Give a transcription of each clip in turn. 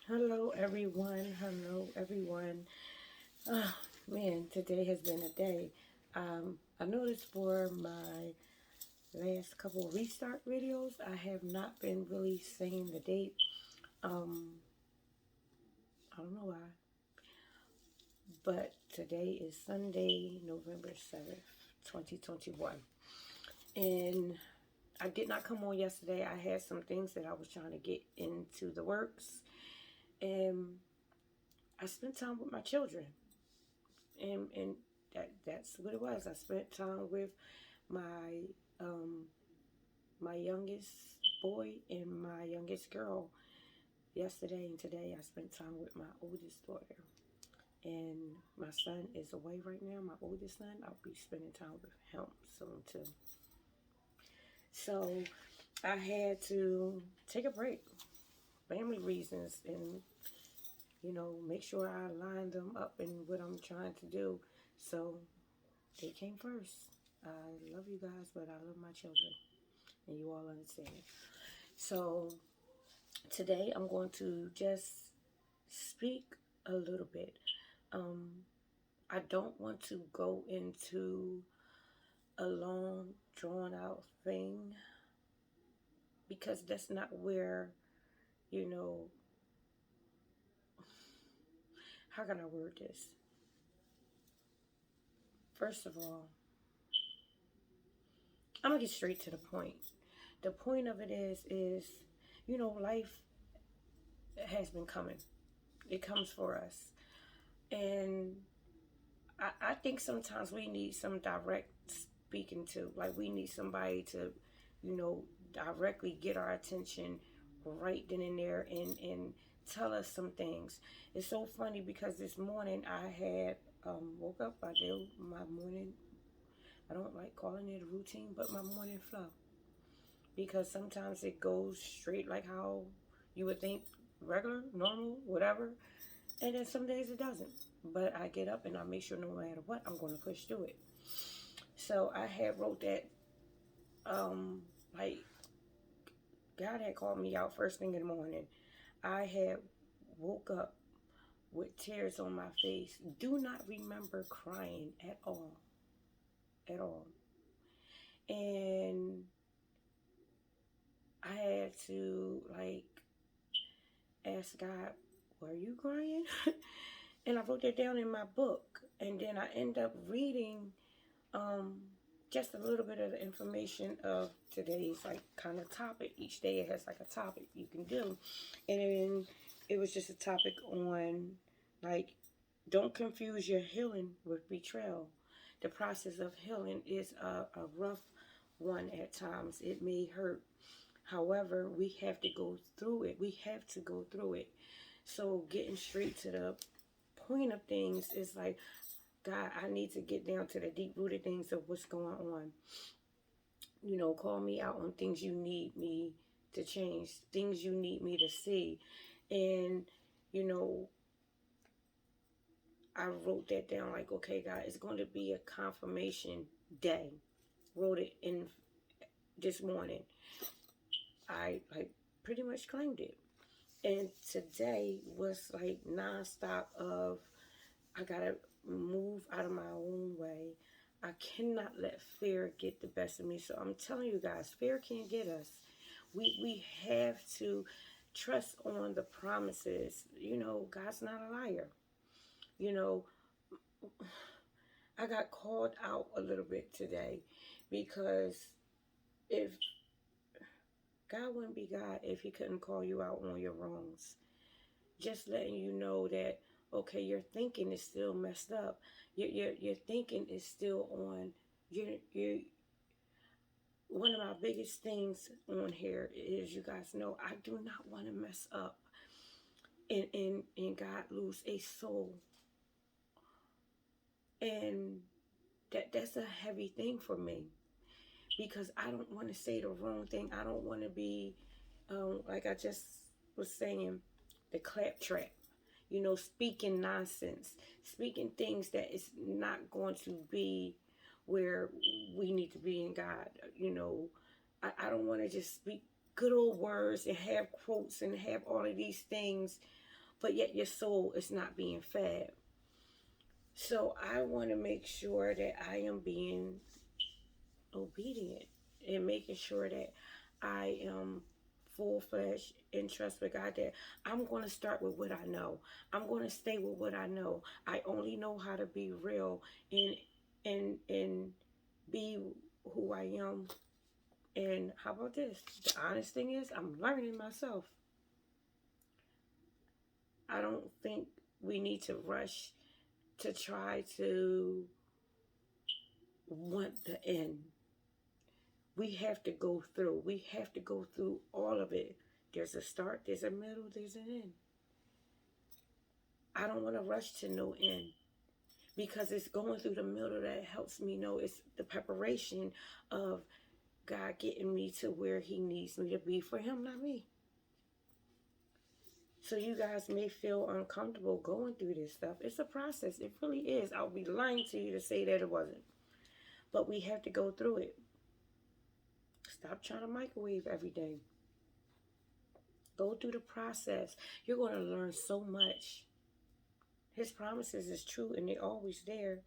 Hello, everyone. Hello, everyone. Oh, man, today has been a day. I noticed for my last couple of restart videos, I have not been really saying the date. Um, I don't know why, but today is Sunday, November 7th, 2021. And I did not come on yesterday. I had some things that I was trying to get into the works. And I spent time with my children. And that's what it was. I spent time with my um my youngest boy and my youngest girl yesterday, and today I spent time with my oldest daughter. And my son is away right now. My oldest son, I'll be spending time with him soon too. So I had to take a break, family reasons, and make sure I line them up in what I'm trying to do. So they came first. I love you guys, but I love my children, and you all understand. So today I'm going to just speak a little bit. Um, I don't want to go into a long, drawn out thing because that's not where, you know, how can I word this? First of all, I'm gonna get straight to the point. The point of it is, life has been coming. It comes for us. And I think sometimes we need some direct speaking to. Like we need somebody to, directly get our attention right then and there and tell us some things. It's so funny because this morning I had woke up. I did my morning. I don't like calling it a routine, but my morning flow because sometimes it goes straight like how you would think regular, normal, whatever, and then some days it doesn't. But I get up and I make sure no matter what, I'm going to push through it. So I had wrote that, like, God had called me out first thing in the morning. I had woke up with tears on my face. Do not remember crying at all. At all. And I had to, like, ask God, were you crying? And I wrote that down in my book. And then I end up reading um, just a little bit of the information of today's like kind of topic. Each day it has like a topic you can do, and then it was just a topic on like don't confuse your healing with betrayal. The process of healing is a rough one at times. It may hurt. However, we have to go through it. We have to go through it. So getting straight to the point of things is like God, I need to get down to the deep rooted things of what's going on. Call me out on things you need me to change, things you need me to see. And, you know, I wrote that down like, okay, God, it's going to be a confirmation day. Wrote it in this morning. I like pretty much claimed it. And today was like nonstop of I gotta move out of my own way. I cannot let fear get the best of me. So I'm telling you guys, fear can't get us. We have to trust on the promises. God's not a liar. You know, I got called out a little bit today because if God wouldn't be God if he couldn't call you out on your wrongs. Just letting you know that okay, your thinking is still messed up. Your thinking is still on. You One of my biggest things on here is you guys know I do not want to mess up and God lose a soul, and that's a heavy thing for me because I don't want to say the wrong thing. I don't want to be like I just was saying, the claptrap. Speaking nonsense, speaking things that is not going to be where we need to be in God. I don't want to just speak good old words and have quotes and have all of these things but yet your soul is not being fed. So I want to make sure that I am being obedient and making sure that I am full flesh in trust with God, that I'm going to start with what I know. I'm going to stay with what I know. I only know how to be real and be who I am. And how about this? The honest thing is, I'm learning myself. I don't think we need to rush to try to want the end. We have to go through. We have to go through all of it. There's a start, there's a middle, there's an end. I don't want to rush to no end, because it's going through the middle that helps me know it's the preparation of God getting me to where he needs me to be for him, not me. So you guys may feel uncomfortable going through this stuff. It's a process. It really is. I'll be lying to you to say that it wasn't. But we have to go through it. Stop trying to microwave every day. Go through the process. You're going to learn so much. His promises is true and they're always there.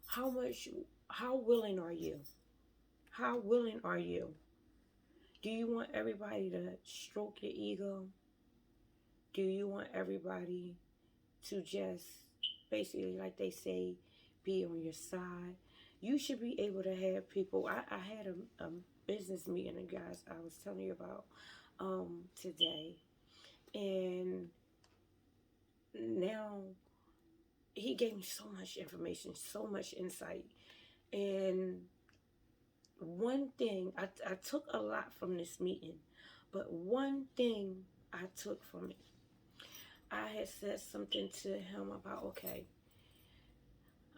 How willing are you? How willing are you? Do you want everybody to stroke your ego? Do you want everybody to just, basically, like they say, be on your side? You should be able to have people. I had a business meeting, guys, I was telling you about today. And now he gave me so much information, so much insight. And one thing, I took a lot from this meeting, but one thing I took from it, I had said something to him about, okay,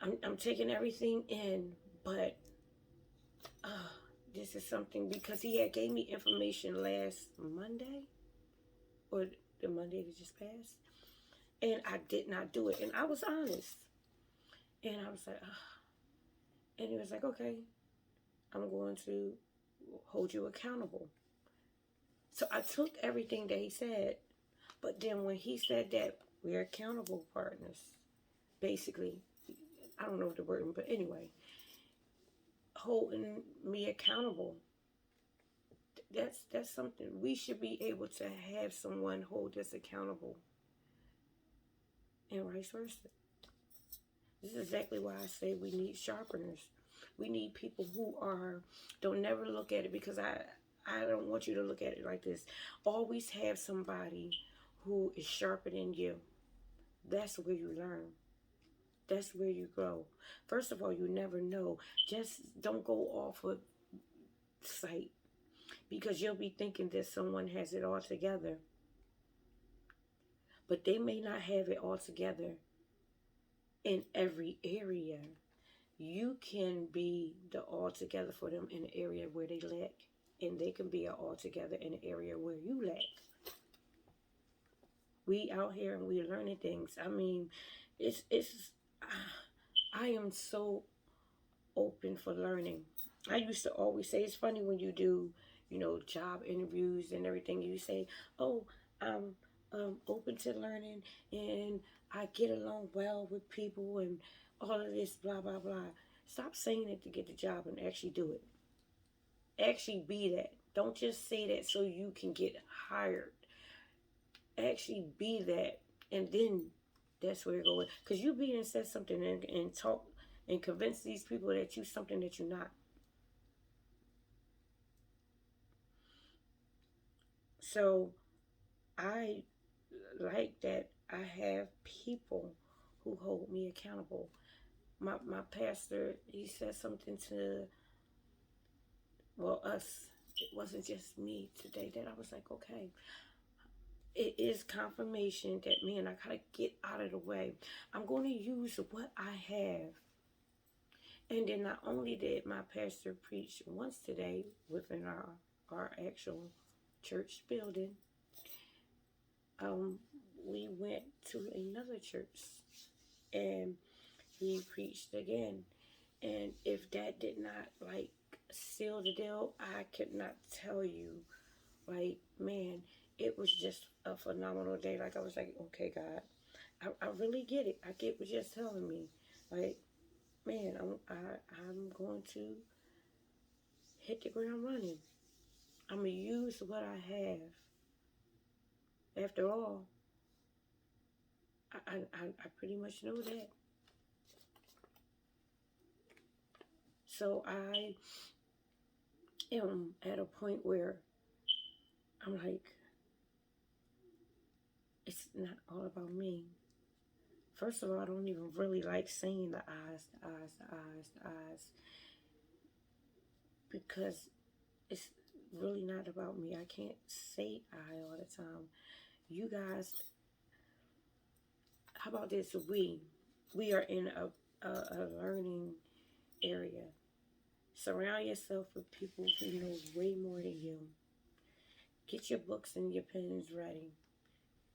I'm taking everything in, but this is something, because he had gave me information last Monday, or the Monday that just passed, and I did not do it, and I was honest, and I was like, and he was like, okay, I'm going to hold you accountable. So I took everything that he said, but then when he said that we're accountable partners, basically, I don't know the word, but anyway, holding me accountable, that's something. We should be able to have someone hold us accountable, and vice versa. This is exactly why I say we need sharpeners. We need people who don't never look at it, because I don't want you to look at it like this. Always have somebody who is sharper than you. That's where you learn. That's where you grow. First of all, you never know. Just don't go off of sight, because you'll be thinking that someone has it all together. But they may not have it all together in every area. You can be the all together for them in an area where they lack, and they can be an all together in an area where you lack. We out here and we learning things. I mean, I am so open for learning. I used to always say, it's funny when you do, job interviews and everything, you say, oh, I'm open to learning and I get along well with people and all of this, blah, blah, blah. Stop saying it to get the job and actually do it. Actually be that. Don't just say that so you can get hired. Actually be that, and then that's where you're going. Because you be and said something and talk and convince these people that you're something that you're not. So I like that I have people who hold me accountable. My pastor, he said something to, us. It wasn't just me today, that I was like, okay, it is confirmation that, man, I gotta get out of the way. I'm going to use what I have. And then not only did my pastor preach once today within our actual church building, we went to another church and he preached again. And if that did not seal the deal, I could not tell you. Man, it was just a phenomenal day. Like, I was like, okay, God, I really get it. I get what you're telling me. Like, man, I'm going to hit the ground running. I'm going to use what I have. After all, I pretty much know that. So I am at a point where I'm like, it's not all about me. First of all, I don't even really like saying the eyes, the eyes, the eyes, the eyes, because it's really not about me. I can't say I all the time. You guys, how about this? We are in a learning area. Surround yourself with people who know way more than you. Get your books and your pens ready.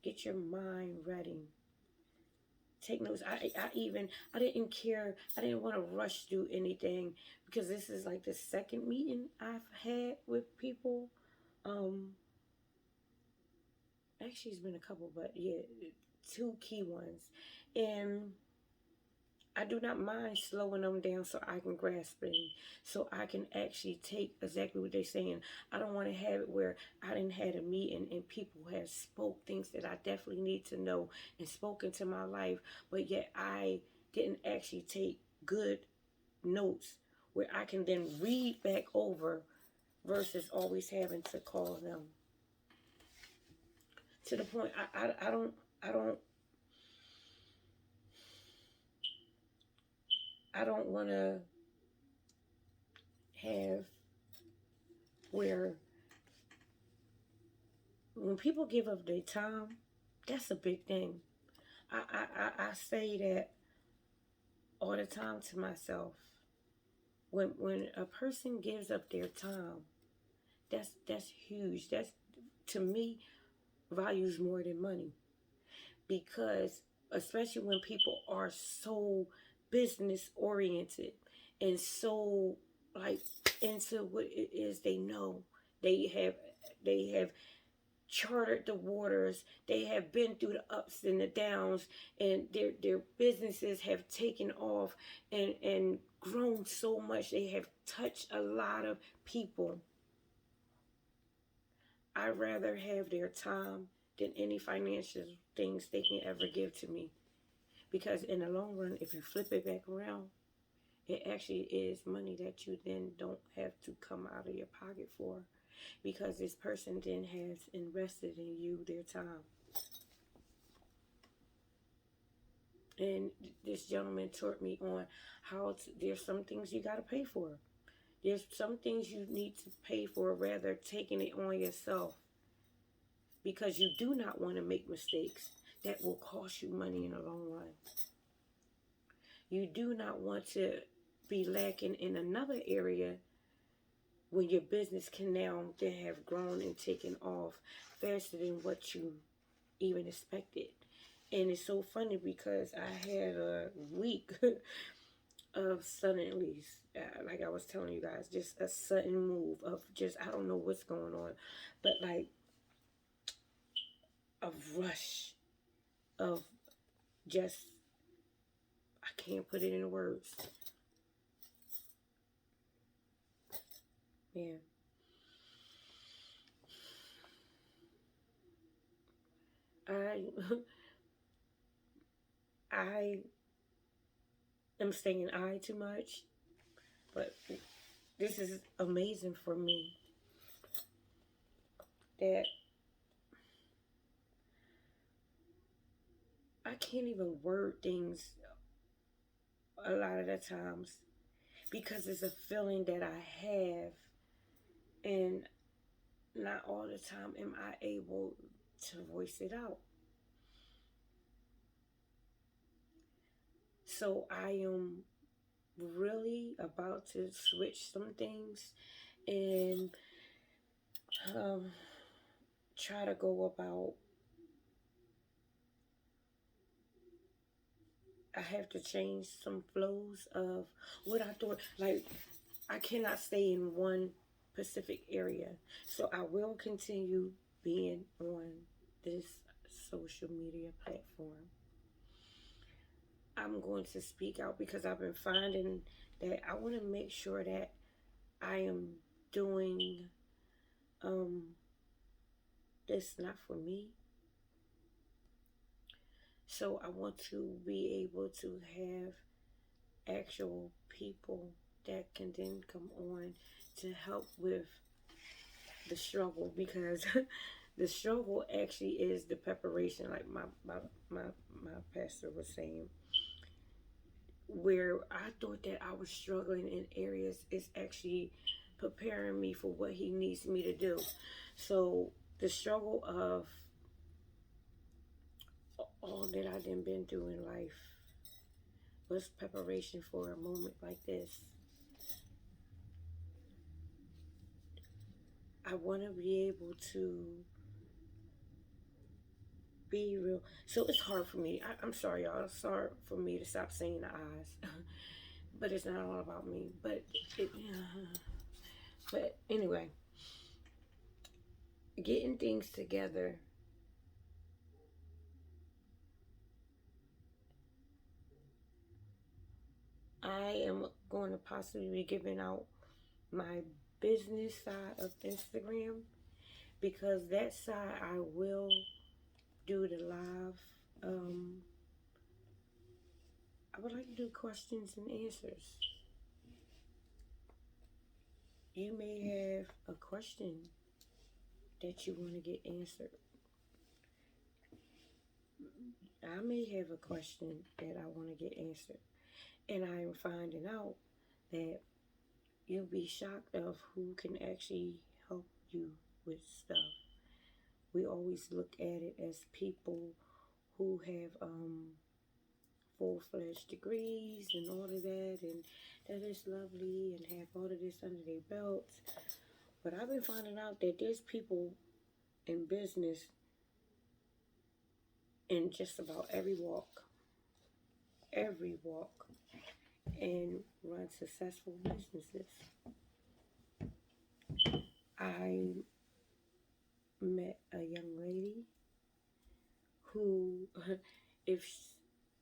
Get your mind ready. Take notes. I didn't care. I didn't want to rush through anything because this is like the second meeting I've had with people. Um, Actually, it's been a couple, but yeah, two key ones, and I do not mind slowing them down so I can grasp it, so I can actually take exactly what they're saying. I don't want to have it where I didn't had a meeting and people have spoke things that I definitely need to know and spoken to my life, but yet I didn't actually take good notes where I can then read back over versus always having to call them. To the point, I don't I don't want to have where when people give up their time, that's a big thing. I say that all the time to myself. When a person gives up their time, that's huge. That's, to me, values more than money, because especially when people are so business oriented and so like into what it is they know. They have chartered the waters. They have been through the ups and the downs, and their businesses have taken off and grown so much. They have touched a lot of people. I'd rather have their time than any financial things they can ever give to me. Because in the long run, if you flip it back around, it actually is money that you then don't have to come out of your pocket for, because this person then has invested in you their time. And this gentleman taught me on there's some things you got to pay for. There's some things you need to pay for, rather taking it on yourself, because you do not want to make mistakes that will cost you money in the long run. You do not want to be lacking in another area when your business can now then have grown and taken off faster than what you even expected. And it's so funny because I had a week of suddenly, like I was telling you guys, just a sudden move of just, I don't know what's going on, but like a rush of just, I can't put it into words. Man. I I am saying I too much, but this is amazing for me that I can't even word things a lot of the times because it's a feeling that I have, and not all the time am I able to voice it out. So I am really about to switch some things and um, try to go about. I have to change some flows of what I thought. Like, I cannot stay in one specific area. So I will continue being on this social media platform. I'm going to speak out because I've been finding that I want to make sure that I am doing um this not for me. So I want to be able to have actual people that can then come on to help with the struggle, because the struggle actually is the preparation, like my pastor was saying. Where I thought that I was struggling in areas is actually preparing me for what he needs me to do. So the struggle of all that I've been through in life was preparation for a moment like this. I want to be able to be real. So it's hard for me. I'm sorry, y'all. It's hard for me to stop saying the eyes. But it's not all about me. But anyway, getting things together. I am going to possibly be giving out my business side of Instagram, because that side I will do the live. Um, I would like to do questions and answers. You may have a question that you want to get answered. I may have a question that I want to get answered. And I am finding out that you'll be shocked of who can actually help you with stuff. We always look at it as people who have full-fledged degrees and all of that, and that is lovely, and have all of this under their belts. But I've been finding out that there's people in business in just about every walk, and run successful businesses. I met a young lady who, if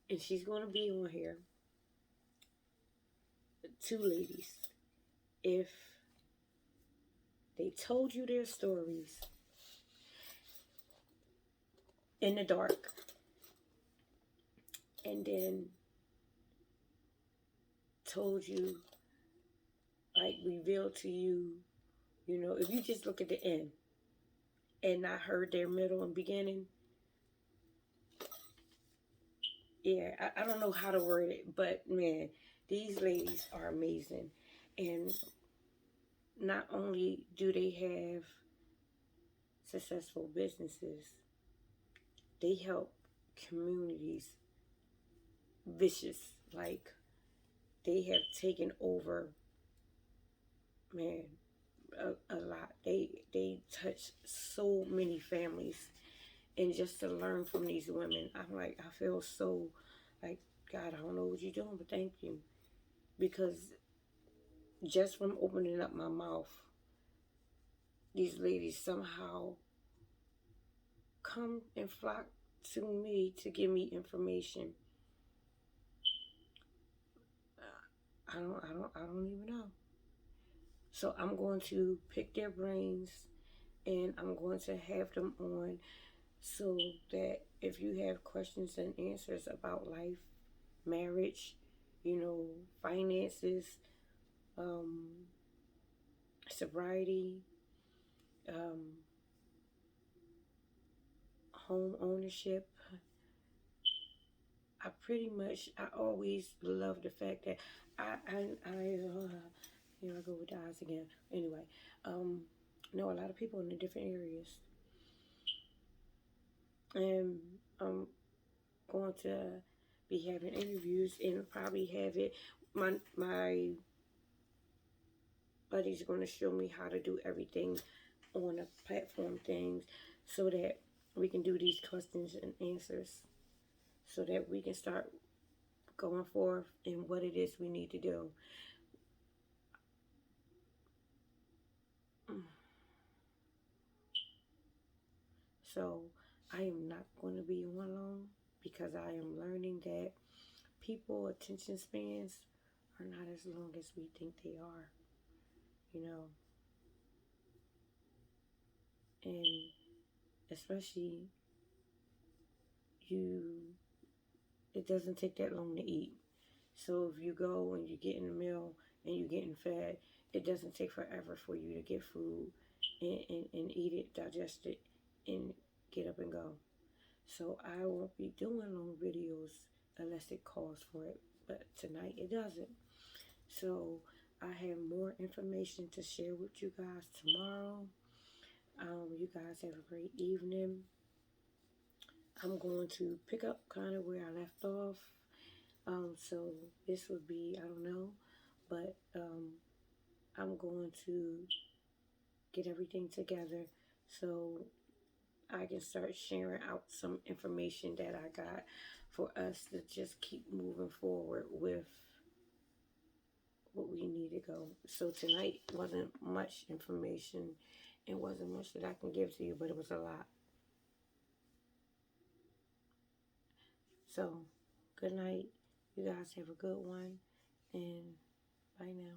and she's going to be on here, two ladies, if they told you their stories in the dark, and then told you, like, revealed to you, if you just look at the end and not heard their middle and beginning, yeah, I don't know how to word it, but man, these ladies are amazing. And not only do they have successful businesses, they help communities vicious. Like, they have taken over, man, a lot. They touch so many families. And just to learn from these women, I'm like, I feel so like, God, I don't know what you're doing, but thank you. Because just from opening up my mouth, these ladies somehow come and flock to me to give me information. I don't even know. So I'm going to pick their brains, and I'm going to have them on, so that if you have questions and answers about life, marriage, finances, um, sobriety, um, home ownership. I always love the fact that here I go with the eyes again. Anyway, know a lot of people in the different areas, and I'm going to be having interviews, and probably have it. My buddy's going to show me how to do everything on a platform things, so that we can do these questions and answers, so that we can start going forth in what it is we need to do. So I am not going to be on long because I am learning that people attention spans are not as long as we think they are, you know, and especially you, it doesn't take that long to eat. So if you go and you get in the meal and you're getting fed, it doesn't take forever for you to get food and eat it, digest it, and get up and go. So I won't be doing long videos unless it calls for it. But tonight it doesn't. So I have more information to share with you guys tomorrow. You guys have a great evening. I'm going to pick up kind of where I left off. So this would be, I don't know, but I'm going to get everything together so I can start sharing out some information that I got for us to just keep moving forward with what we need to go. So tonight wasn't much information. It wasn't much that I can give to you, but it was a lot. So good night. You guys have a good one, and bye now.